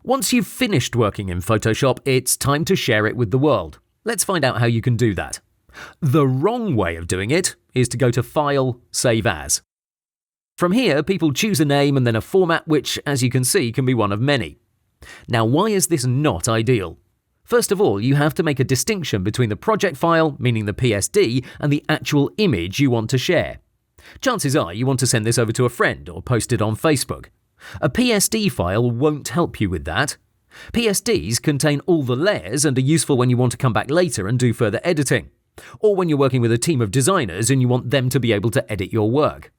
Once you've finished working in Photoshop, it's time to share it with the world. Let's find out how you can do that. The wrong way of doing it is to go to File, Save As. From here, people choose a name and then a format which, as you can see, can be one of many. Now, why is this not ideal? First of all, you have to make a distinction between the project file, meaning the PSD, and the actual image you want to share. Chances are you want to send this over to a friend or post it on Facebook. A PSD file won't help you with that. PSDs contain all the layers and are useful when you want to come back later and do further editing, or when you're working with a team of designers and you want them to be able to edit your work.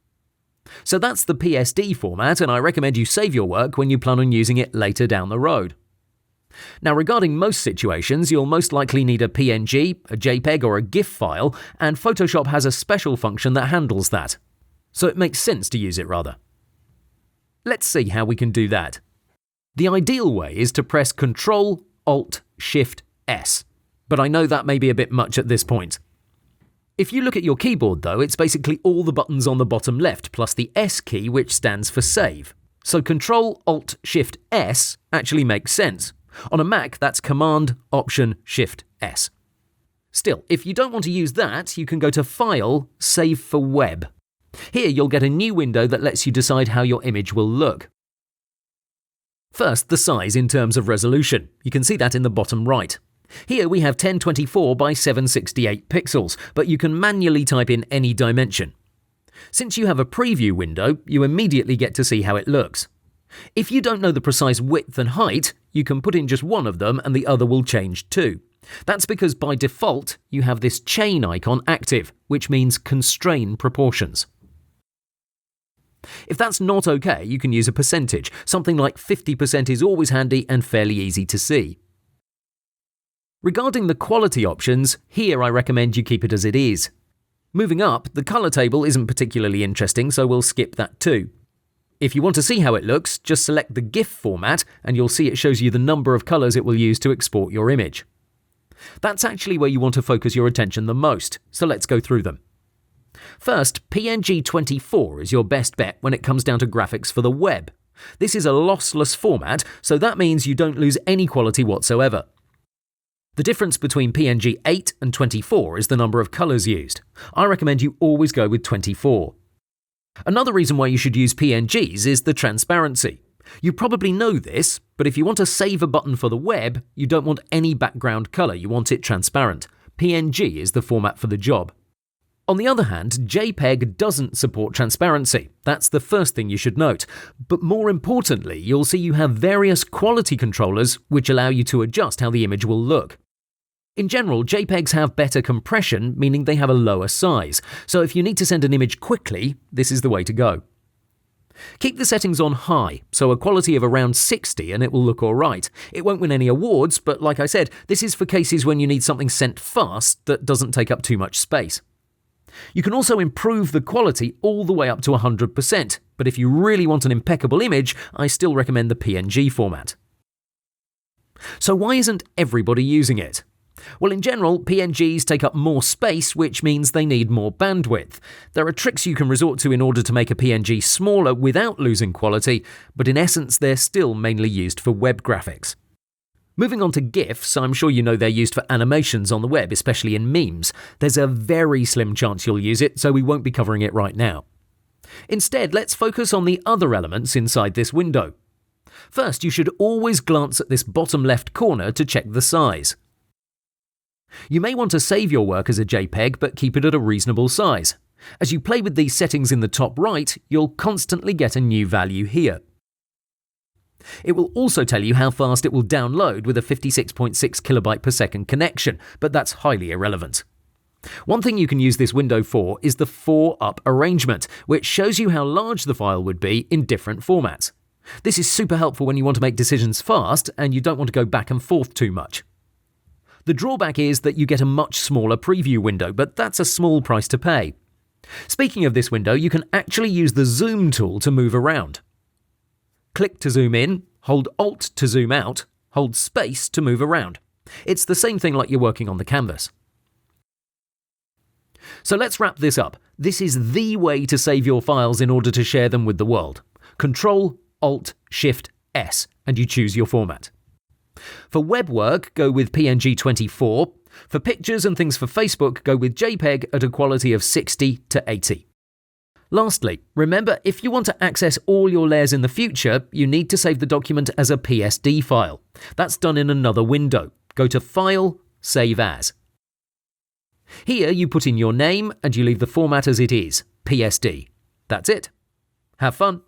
So that's the PSD format, and I recommend you save your work when you plan on using it later down the road. Now, regarding most situations, you'll most likely need a PNG, a JPEG or a GIF file, and Photoshop has a special function that handles that. So it makes sense to use it rather. Let's see how we can do that. The ideal way is to press Ctrl, Alt, Shift, S, but I know that may be a bit much at this point. If you look at your keyboard though, it's basically all the buttons on the bottom left plus the S key, which stands for Save. So Ctrl, Alt, Shift, S actually makes sense. On a Mac, that's Command, Option, Shift, S. Still, if you don't want to use that, you can go to File, Save for Web. Here you'll get a new window that lets you decide how your image will look. First, the size in terms of resolution. You can see that in the bottom right. Here we have 1024 by 768 pixels, but you can manually type in any dimension. Since you have a preview window, you immediately get to see how it looks. If you don't know the precise width and height, you can put in just one of them and the other will change too. That's because by default, you have this chain icon active, which means constrain proportions. If that's not okay, you can use a percentage. Something like 50% is always handy and fairly easy to see. Regarding the quality options, here I recommend you keep it as it is. Moving up, the colour table isn't particularly interesting, so we'll skip that too. If you want to see how it looks, just select the GIF format and you'll see it shows you the number of colours it will use to export your image. That's actually where you want to focus your attention the most, so let's go through them. First, PNG 24 is your best bet when it comes down to graphics for the web. This is a lossless format, so that means you don't lose any quality whatsoever. The difference between PNG 8 and 24 is the number of colours used. I recommend you always go with 24. Another reason why you should use PNGs is the transparency. You probably know this, but if you want to save a button for the web, you don't want any background colour, you want it transparent. PNG is the format for the job. On the other hand, JPEG doesn't support transparency. That's the first thing you should note. But more importantly, you'll see you have various quality controllers which allow you to adjust how the image will look. In general, JPEGs have better compression, meaning they have a lower size. So if you need to send an image quickly, this is the way to go. Keep the settings on high, so a quality of around 60 and it will look alright. It won't win any awards, but like I said, this is for cases when you need something sent fast that doesn't take up too much space. You can also improve the quality all the way up to 100%, but if you really want an impeccable image, I still recommend the PNG format. So why isn't everybody using it? Well, in general, PNGs take up more space, which means they need more bandwidth. There are tricks you can resort to in order to make a PNG smaller without losing quality, but in essence, they're still mainly used for web graphics. Moving on to GIFs, I'm sure you know they're used for animations on the web, especially in memes. There's a very slim chance you'll use it, so we won't be covering it right now. Instead, let's focus on the other elements inside this window. First, you should always glance at this bottom left corner to check the size. You may want to save your work as a JPEG, but keep it at a reasonable size. As you play with these settings in the top right, you'll constantly get a new value here. It will also tell you how fast it will download with a 56.6 kilobyte per second connection, but that's highly irrelevant. One thing you can use this window for is the 4-up arrangement, which shows you how large the file would be in different formats. This is super helpful when you want to make decisions fast and you don't want to go back and forth too much. The drawback is that you get a much smaller preview window, but that's a small price to pay. Speaking of this window, you can actually use the zoom tool to move around. Click to zoom in, hold Alt to zoom out, hold space to move around. It's the same thing like you're working on the canvas. So let's wrap this up. This is the way to save your files in order to share them with the world. Ctrl, Alt, Shift, CS6, and you choose your format. For web work, go with PNG 24. For pictures and things for Facebook, go with JPEG at a quality of 60 to 80. Lastly, remember, if you want to access all your layers in the future, you need to save the document as a PSD file. That's done in another window. Go to File, Save As. Here you put in your name and you leave the format as it is, PSD. That's it. Have fun!